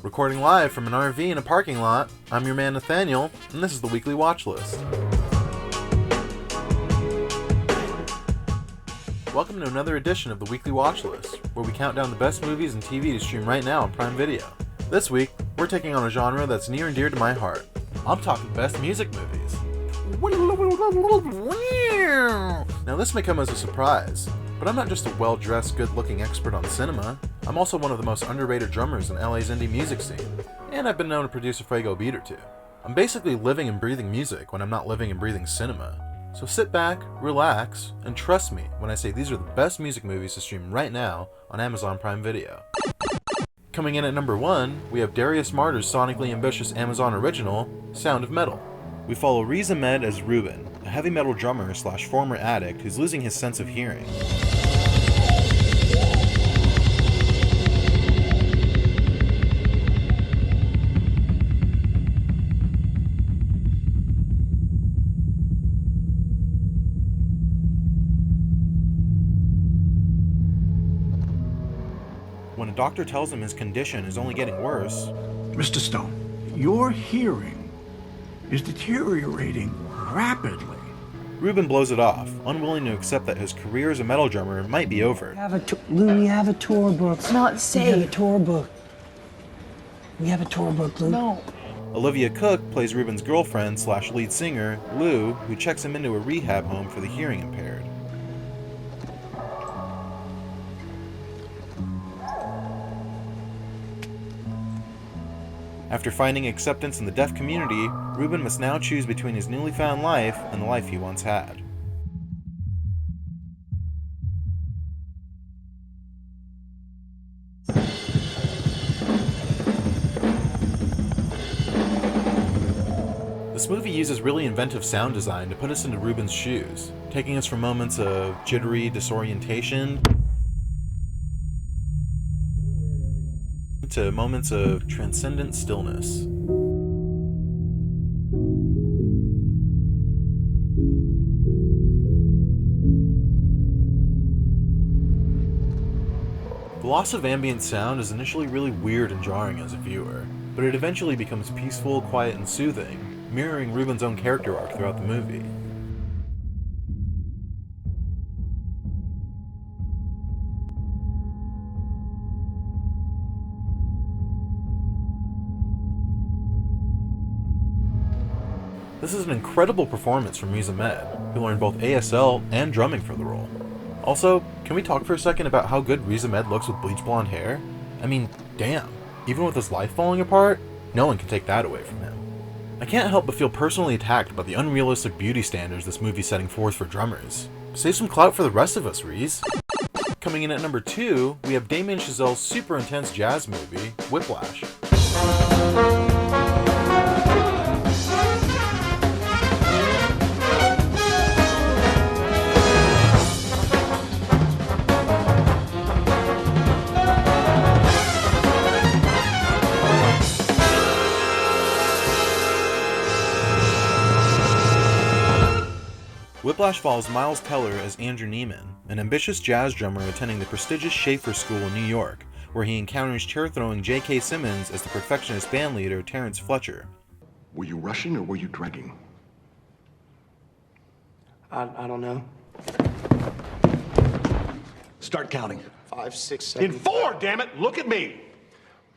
Recording live from an RV in a parking lot, I'm your man Nathaniel, and this is the weekly Watchlist. Welcome to another edition of the weekly Watchlist, where we count down the best movies and TV to stream right now on Prime Video. This week, we're taking on a genre that's near and dear to my heart. I'm talking best music movies. Now this may come as a surprise, but I'm not just a well-dressed, good-looking expert on cinema. I'm also one of the most underrated drummers in LA's indie music scene, and I've been known to produce a Fuego beat or two. I'm basically living and breathing music when I'm not living and breathing cinema. So sit back, relax, and trust me when I say these are the best music movies to stream right now on Amazon Prime Video. Coming in at number 1, we have Darius Martyr's sonically ambitious Amazon original, Sound of Metal. We follow Riz Ahmed as Llewyn, a heavy metal drummer / former addict who's losing his sense of hearing. When a doctor tells him his condition is only getting worse, Mr. Stone, your hearing is deteriorating rapidly. Ruben blows it off, unwilling to accept that his career as a metal drummer might be over. Lou, we have a tour book. It's not safe. We have a tour book. We have a tour book, Lou. No. Olivia Cook plays Ruben's girlfriend / lead singer, Lou, who checks him into a rehab home for the hearing impaired. After finding acceptance in the deaf community, Ruben must now choose between his newly found life and the life he once had. This movie uses really inventive sound design to put us into Ruben's shoes, taking us from moments of jittery disorientation to moments of transcendent stillness. The loss of ambient sound is initially really weird and jarring as a viewer, but it eventually becomes peaceful, quiet, and soothing, mirroring Ruben's own character arc throughout the movie. This is an incredible performance from Riz Ahmed, who learned both ASL and drumming for the role. Also, can we talk for a second about how good Riz Ahmed looks with bleach blonde hair? I mean, damn, even with his life falling apart, no one can take that away from him. I can't help but feel personally attacked by the unrealistic beauty standards this movie's setting forth for drummers. Save some clout for the rest of us, Riz. Coming in at number 2, we have Damien Chazelle's super intense jazz movie, Whiplash. Whiplash follows Miles Teller as Andrew Neiman, an ambitious jazz drummer attending the prestigious Schaefer School in New York, where he encounters chair-throwing J.K. Simmons as the perfectionist bandleader Terrence Fletcher. Were you rushing or were you dragging? I don't know. Start counting. 5, 6, 7. In 4, damn it! Look at me!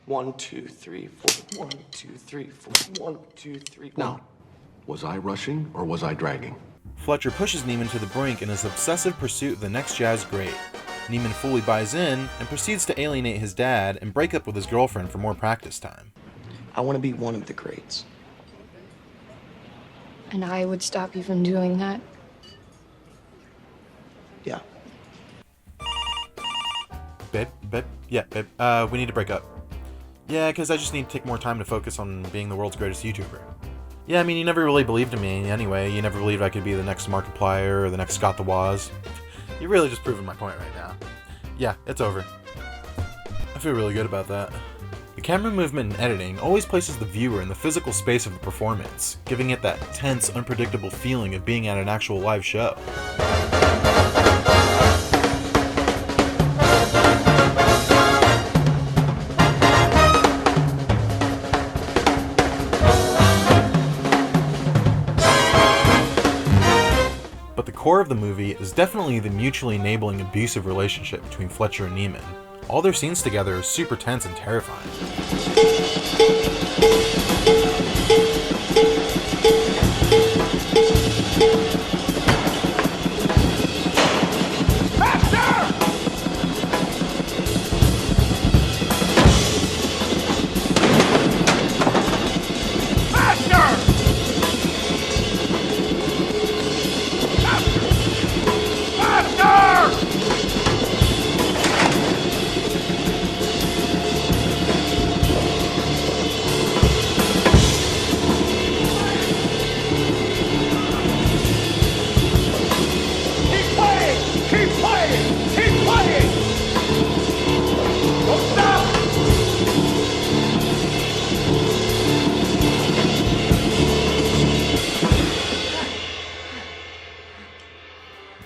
1, 2, 3, 4. 1, 2, 3, 4. 1, 2, 3. Now, was I rushing or was I dragging? Fletcher pushes Neiman to the brink in his obsessive pursuit of the next jazz great. Neiman fully buys in and proceeds to alienate his dad and break up with his girlfriend for more practice time. I want to be one of the greats. And I would stop you from doing that. Yeah. Babe, we need to break up. Yeah, because I just need to take more time to focus on being the world's greatest YouTuber. Yeah, I mean, you never really believed in me anyway. You never believed I could be the next Markiplier or the next Scott the Woz. You're really just proving my point right now. Yeah, it's over. I feel really good about that. The camera movement and editing always places the viewer in the physical space of the performance, giving it that tense, unpredictable feeling of being at an actual live show. core of the movie is definitely the mutually enabling abusive relationship between Fletcher and Neiman. All their scenes together are super tense and terrifying.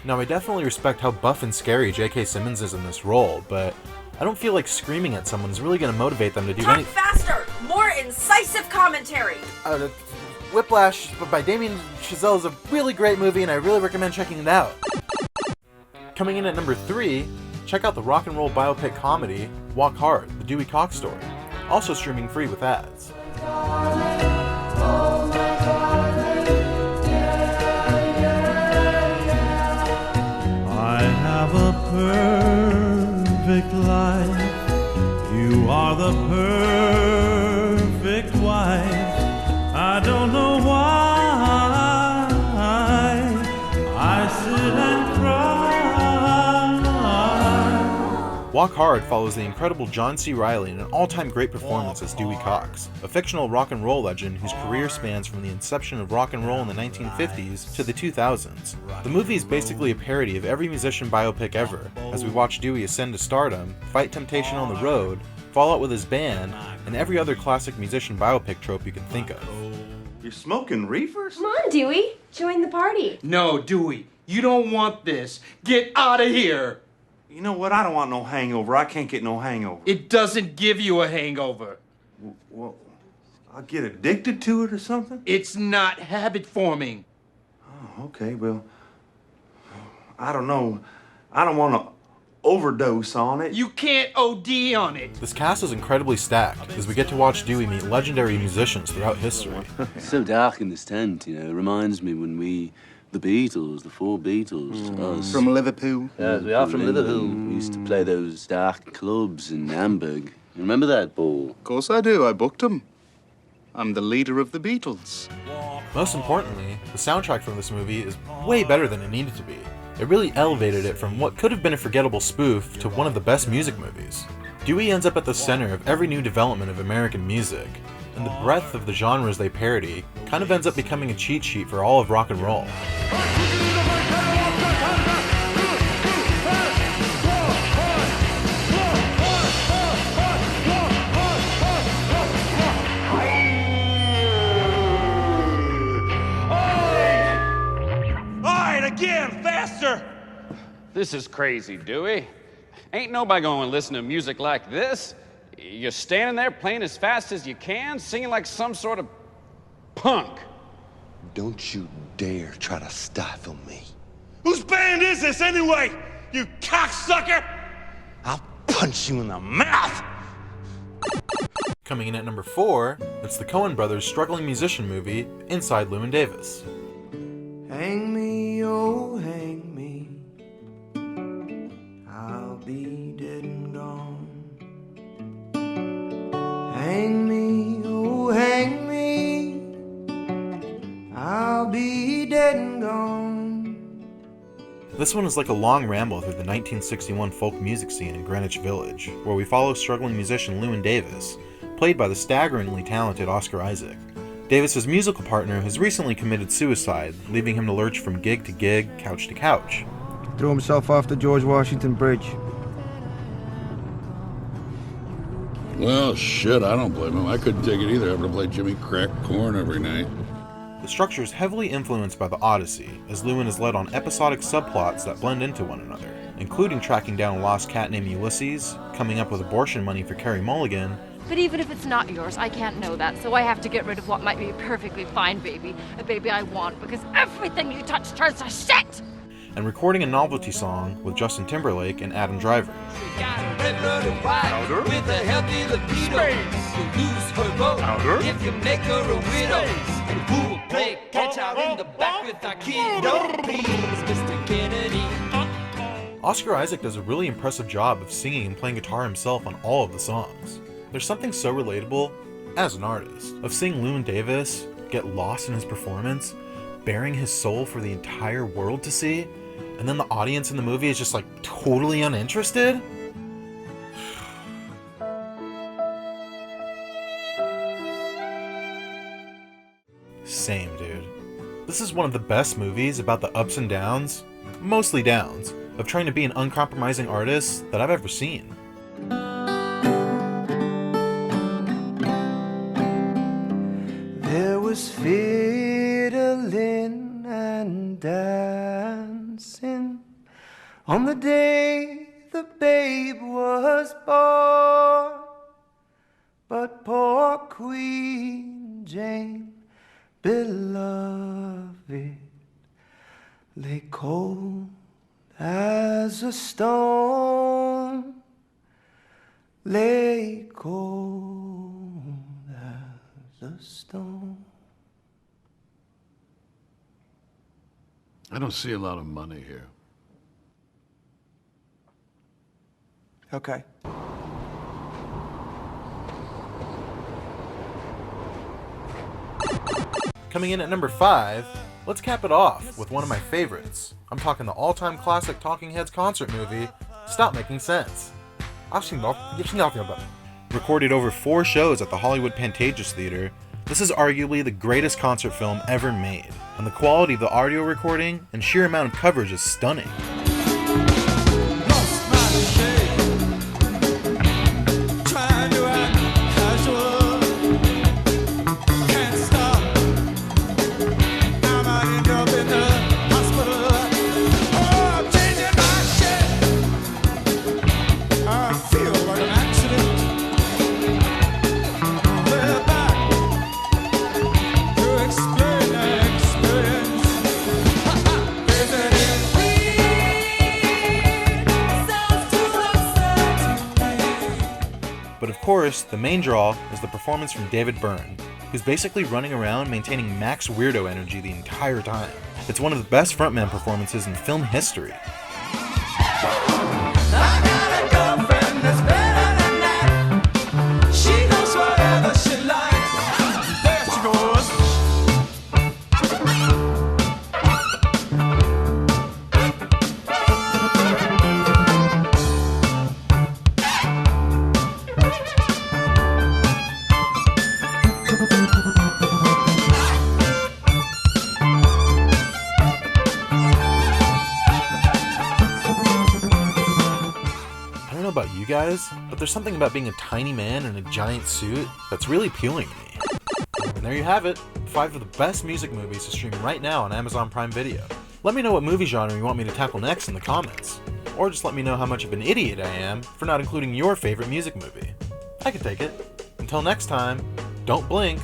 Now, I definitely respect how buff and scary J.K. Simmons is in this role, but I don't feel like screaming at someone is really going to motivate them to do anything. Talk faster! More incisive commentary! Whiplash by Damien Chazelle is a really great movie, and I really recommend checking it out. Coming in at number 3, check out the rock and roll biopic comedy Walk Hard, the Dewey Cox story. Also streaming free with ads. I have a perfect life. You are the perfect wife. I don't know why I sit and cry. Walk Hard follows the incredible John C. Reilly in an all-time great performance as Dewey Cox, a fictional rock and roll legend whose career spans from the inception of rock and roll in the 1950s to the 2000s. The movie is basically a parody of every musician biopic ever, as we watch Dewey ascend to stardom, fight temptation on the road, fall out with his band, and every other classic musician biopic trope you can think of. You're smoking reefers? Come on, Dewey. Join the party. No, Dewey, you don't want this. Get out of here. You know what? I don't want no hangover. I can't get no hangover. It doesn't give you a hangover. Well, I'll get addicted to it or something? It's not habit forming. Oh, okay, well, I don't know. I don't want to overdose on it. You can't OD on it. This cast is incredibly stacked, as we get to watch Dewey meet legendary musicians throughout history. It's so dark in this tent, you know. It reminds me when the Beatles, the 4 Beatles, us. From Liverpool? Yes, we are from Liverpool. We used to play those dark clubs in Hamburg. You remember that, Paul? Of course I do. I booked them. I'm the leader of the Beatles. Most importantly, the soundtrack from this movie is way better than it needed to be. It really elevated it from what could have been a forgettable spoof to one of the best music movies. Dewey ends up at the center of every new development of American music, and the breadth of the genres they parody kind of ends up becoming a cheat sheet for all of rock and roll. Again, faster! This is crazy, Dewey. Ain't nobody gonna listen to music like this. You're standing there playing as fast as you can, singing like some sort of punk. Don't you dare try to stifle me. Whose band is this anyway, you cocksucker? I'll punch you in the mouth! Coming in at number 4, it's the Coen brothers' struggling musician movie, Inside Llewyn Davis. Hang me, oh, hang me. I'll be dead and gone. Hang me, oh, hang me. I'll be dead and gone. This one is like a long ramble through the 1961 folk music scene in Greenwich Village, where we follow struggling musician Llewyn Davis, played by the staggeringly talented Oscar Isaac. Davis's musical partner has recently committed suicide, leaving him to lurch from gig to gig, couch to couch. Threw himself off the George Washington Bridge. Well, shit, I don't blame him. I couldn't take it either, having to play Jimmy Crack Corn every night. The structure is heavily influenced by the Odyssey, as Llewyn is led on episodic subplots that blend into one another, including tracking down a lost cat named Ulysses, coming up with abortion money for Carey Mulligan. But even if it's not yours, I can't know that, so I have to get rid of what might be a perfectly fine baby, a baby I want, because everything you touch turns to shit! and recording a novelty song with Justin Timberlake and Adam Driver. With a healthy libido, you lose her vote if you make her a widow. And who will play catch out in the back with our kiddo? Please, Mr. Kennedy. Oscar Isaac does a really impressive job of singing and playing guitar himself on all of the songs. There's something so relatable, as an artist, of seeing Llewyn Davis get lost in his performance, bearing his soul for the entire world to see, and then the audience in the movie is just like totally uninterested? Same, dude. This is one of the best movies about the ups and downs, mostly downs, of trying to be an uncompromising artist that I've ever seen. There was fiddling and dancing on the day the babe was born, but poor Queen Jane, beloved, lay cold as a stone, lay cold as a stone. I don't see a lot of money here. Okay. Coming in at number 5, let's cap it off with one of my favorites. I'm talking the all-time classic Talking Heads concert movie, Stop Making Sense. Recorded over 4 shows at the Hollywood Pantages Theater, this is arguably the greatest concert film ever made, and the quality of the audio recording and sheer amount of coverage is stunning. But of course, the main draw is the performance from David Byrne, who's basically running around maintaining max weirdo energy the entire time. It's one of the best frontman performances in film history. About you guys, but there's something about being a tiny man in a giant suit that's really appealing to me. And there you have it, 5 of the best music movies to stream right now on Amazon Prime Video. Let me know what movie genre you want me to tackle next in the comments, or just let me know how much of an idiot I am for not including your favorite music movie. I can take it. Until next time, don't blink,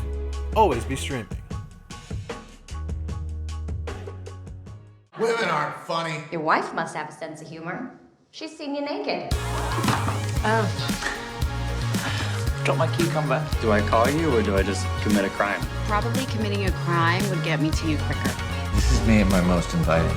always be streaming. Women aren't funny. Your wife must have a sense of humor. She's seen you naked. Oh. Drop my cucumber. Do I call you or do I just commit a crime? Probably committing a crime would get me to you quicker. This is me at my most inviting.